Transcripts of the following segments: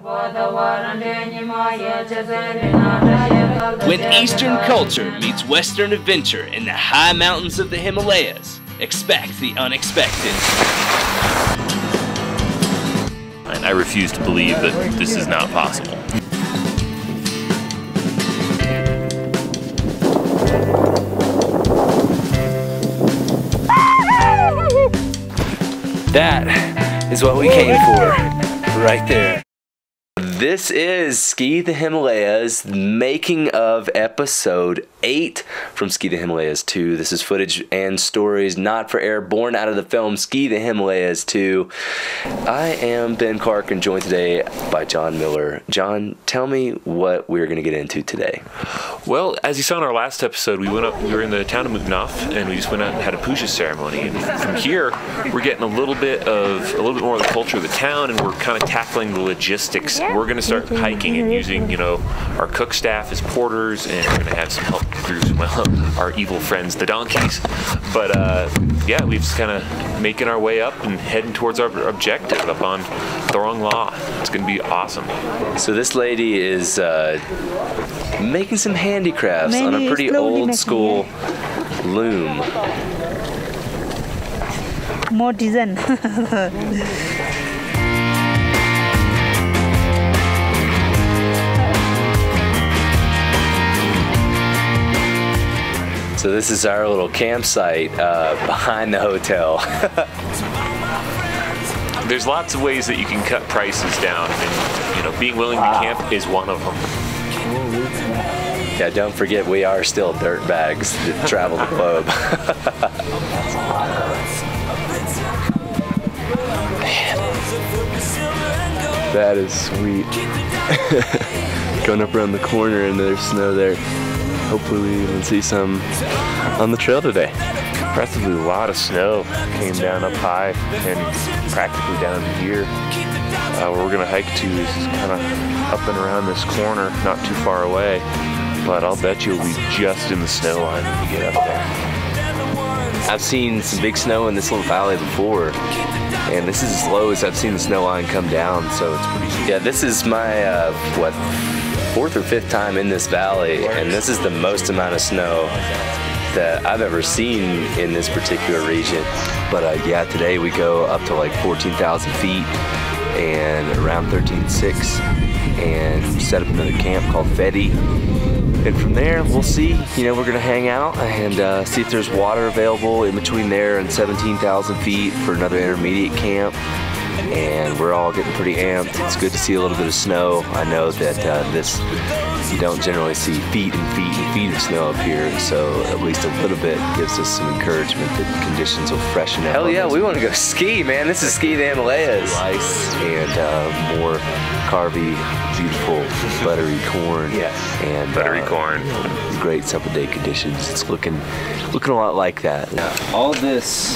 When Eastern culture meets Western adventure in the high mountains of the Himalayas, expect the unexpected. I refuse to believe that this is not possible. That is what we came for, right there. This is Ski the Himalayas, making of episode 8 from Ski the Himalayas 2. This is footage and stories not for air, born out of the film Ski the Himalayas 2. I am Ben Clark and joined today by John Miller. John, tell me what we're going to get into today. Well, as you saw in our last episode, we were in the town of Muknaf, and we just went out and had a puja ceremony. And from here, we're getting a little bit more of the culture of the town, and we're kind of tackling the logistics. We're going to start hiking and using, our cook staff as porters, and we're going to have some help through our evil friends, the donkeys. But yeah, we're just kind of making our way up and heading towards our objective up on Thorung La. It's going to be awesome. So this lady is making some handicrafts on a pretty old school loom. More design. So this is our little campsite behind the hotel. There's lots of ways that you can cut prices down, and being willing to camp is one of them. Yeah, don't forget we are still dirt bags that travel the globe. Man, that is sweet. Going up around the corner and there's snow there. Hopefully we even see some on the trail today. Impressively, a lot of snow came down up high and practically down to here. Where we're gonna hike to is kind of up and around this corner, not too far away. But I'll bet you'll be just in the snow line when you get up there. I've seen some big snow in this little valley before, and this is as low as I've seen the snow line come down, so it's pretty. Yeah, this is my fourth or fifth time in this valley, and this is the most amount of snow that I've ever seen in this particular region. But yeah, today we go up to like 14,000 feet and around 13,600 and set up another camp called Fedi. And from there, we'll see, we're gonna hang out and see if there's water available in between there and 17,000 feet for another intermediate camp. And we're all getting pretty amped. It's good to see a little bit of snow. I know that you don't generally see feet and feet and feet of snow up here, so at least a little bit gives us some encouragement that conditions will freshen up. Hell yeah, we want to go ski, man. This is Ski the Himalayas. Ice and more carby, beautiful, buttery corn. Yeah, and buttery corn. Great summer-day conditions. It's looking a lot like that. Now, all this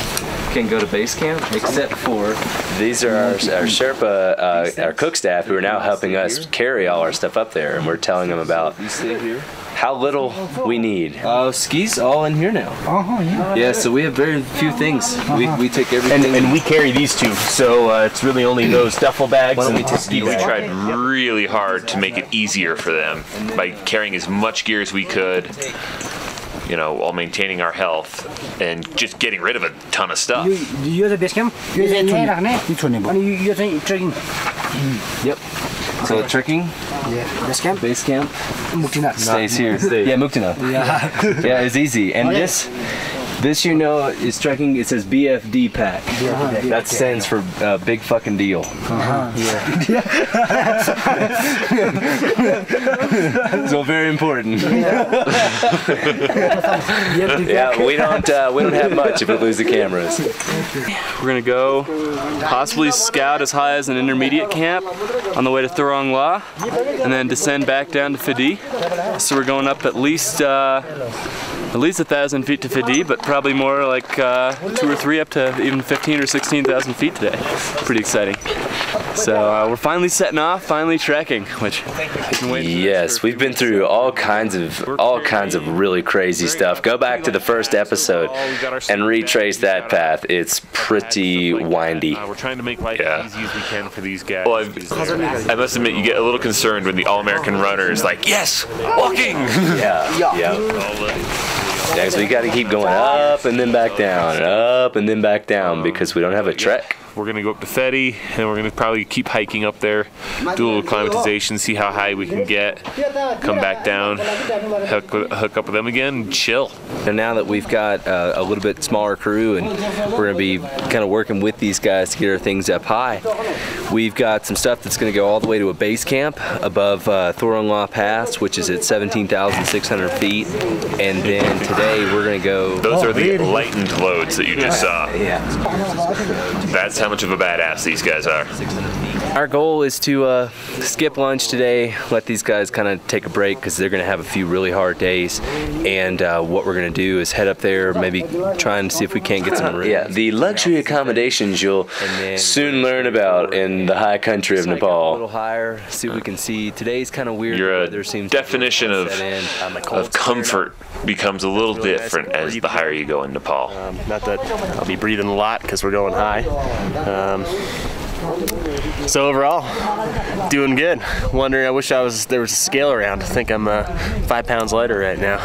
can go to base camp except for these are our Sherpa, our cook staff, who are now helping us carry all our stuff up there, and we're telling them about how little we need. Skis all in here now. Yeah, so we have very few things. We take everything. And we carry these two, so it's really only those duffel bags. Why don't we take ski We tried really hard to make it easier for them by carrying as much gear as we could, while maintaining our health and just getting rid of a ton of stuff. Yep. So trekking, base camp, stays here. Yeah, Muktina. Yeah, it's easy. And this is trekking. It says BFD pack. That stands for big fucking deal. So very important. Yeah, we don't have much if we lose the cameras. We're gonna go possibly scout as high as an intermediate camp on the way to Thorung La, and then descend back down to Fedi. So we're going up at least 1,000 feet to Fedi, but probably more like 2 or 3 up to even 15 or 16,000 feet today. Pretty exciting. So we're finally setting off, finally trekking, which I've been waiting for. Yes, we've been through all kinds of really crazy stuff. Go back to the first episode and retrace that path. It's pretty windy. We're trying to make life as easy as we can for these guys. Well, I must admit, you get a little concerned when the All-American runner is like, yes, walking! Yeah, so we got to keep going up and then back down, up and then back down, because we don't have a trek. We're going to go up to Fetty, and we're going to probably keep hiking up there, do a little acclimatization, see how high we can get, come back down, hook up with them again, and chill. And now that we've got a little bit smaller crew, and we're going to be kind of working with these guys to get our things up high, we've got some stuff that's going to go all the way to a base camp above Thorung Pass, which is at 17,600 feet. And then today we're going to go... Those are the lightened loads that you just saw. Yeah. That's how much of a badass these guys are. Our goal is to skip lunch today, let these guys kind of take a break because they're going to have a few really hard days. And what we're going to do is head up there, maybe try and see if we can't get some room. Yeah, the luxury accommodations you'll soon learn about in the high country of Nepal. A little higher, see if we can see. Today's kind of weird. Your definition of comfort becomes a little different as the higher you go in Nepal. Not that I'll be breathing a lot because we're going high. So overall, doing good. Wondering, I wish there was a scale around. I think I'm 5 pounds lighter right now.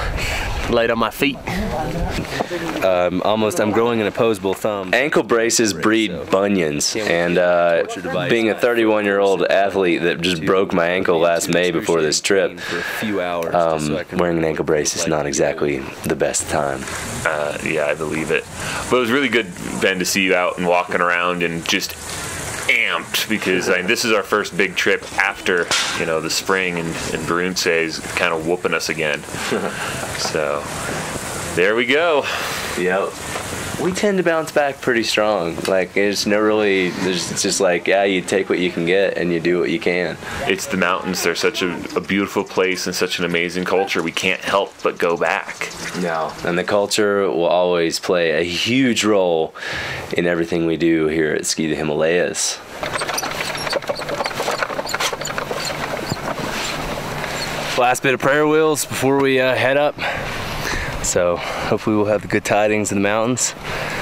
Light on my feet. I'm growing an opposable thumb. Ankle braces breed bunions, and being a 31-year-old athlete that just broke my ankle last May before this trip, wearing an ankle brace is not exactly the best time. Yeah, I believe it. But it was really good, Ben, to see you out and walking around and just amped, because this is our first big trip after the spring, and Barunse is kind of whooping us again. So there we go. Yep. We tend to bounce back pretty strong. Like, there's just like, yeah, you take what you can get and you do what you can. It's the mountains. They're such a beautiful place and such an amazing culture. We can't help but go back. No. And the culture will always play a huge role in everything we do here at Ski the Himalayas. Last bit of prayer wheels before we head up. So hopefully we'll have the good tidings in the mountains.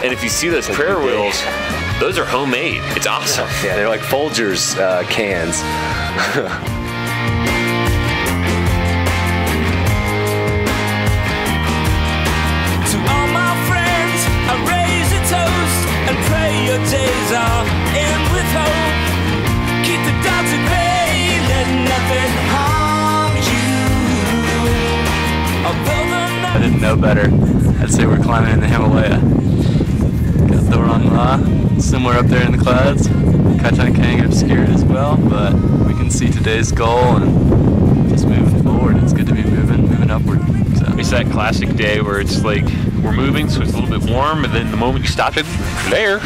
And if you see those prayer wheels, those are homemade. It's awesome. Yeah, they're like Folgers cans. To all my friends, I raise a toast and pray your days are in with hope. Keep the doubts at bay, let nothing harm you. Although I didn't know better, I'd say we're climbing in the Himalaya. Got Thorung, somewhere up there in the clouds. Kachang obscured as well, but we can see today's goal and just moving forward. It's good to be moving upward. So. It's that classic day where it's like we're moving, so it's a little bit warm, and then the moment you stop it, there.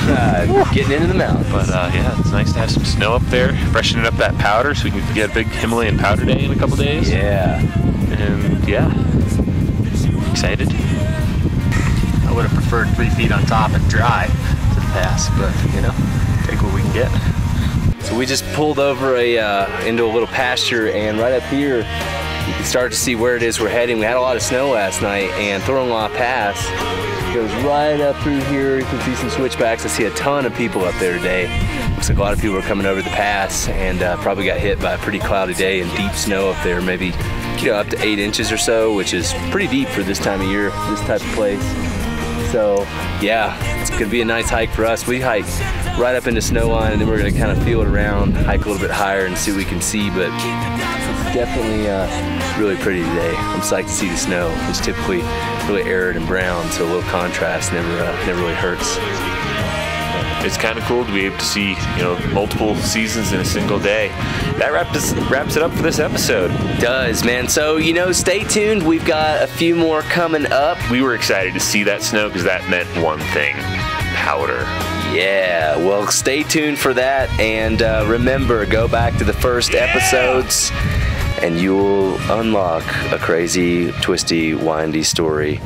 Getting into the mountains. But yeah, it's nice to have some snow up there, freshening up that powder, so we can get a big Himalayan powder day in a couple days. Yeah. And yeah. Excited. I would have preferred 3 feet on top and dry to the pass, but take what we can get. So we just pulled over into a little pasture, and right up here you can start to see where it is we're heading. We had a lot of snow last night, and Thorung Pass goes right up through here. You can see some switchbacks. I see a ton of people up there today. Looks like a lot of people are coming over the pass, and probably got hit by a pretty cloudy day and deep snow up there, maybe up to 8 inches or so, which is pretty deep for this time of year, this type of place. So yeah, it's gonna be a nice hike for us. We hike right up into snow line, and then we're gonna kind of feel it around, hike a little bit higher and see what we can see, but it's definitely really pretty today. I'm psyched to see the snow. It's typically really arid and brown, so a little contrast never really hurts. It's kind of cool to be able to see, multiple seasons in a single day. That wraps it up for this episode. It does, man. So, stay tuned. We've got a few more coming up. We were excited to see that snow because that meant one thing: powder. Yeah, well, stay tuned for that. And remember, go back to the first episodes, and you will unlock a crazy, twisty, windy story.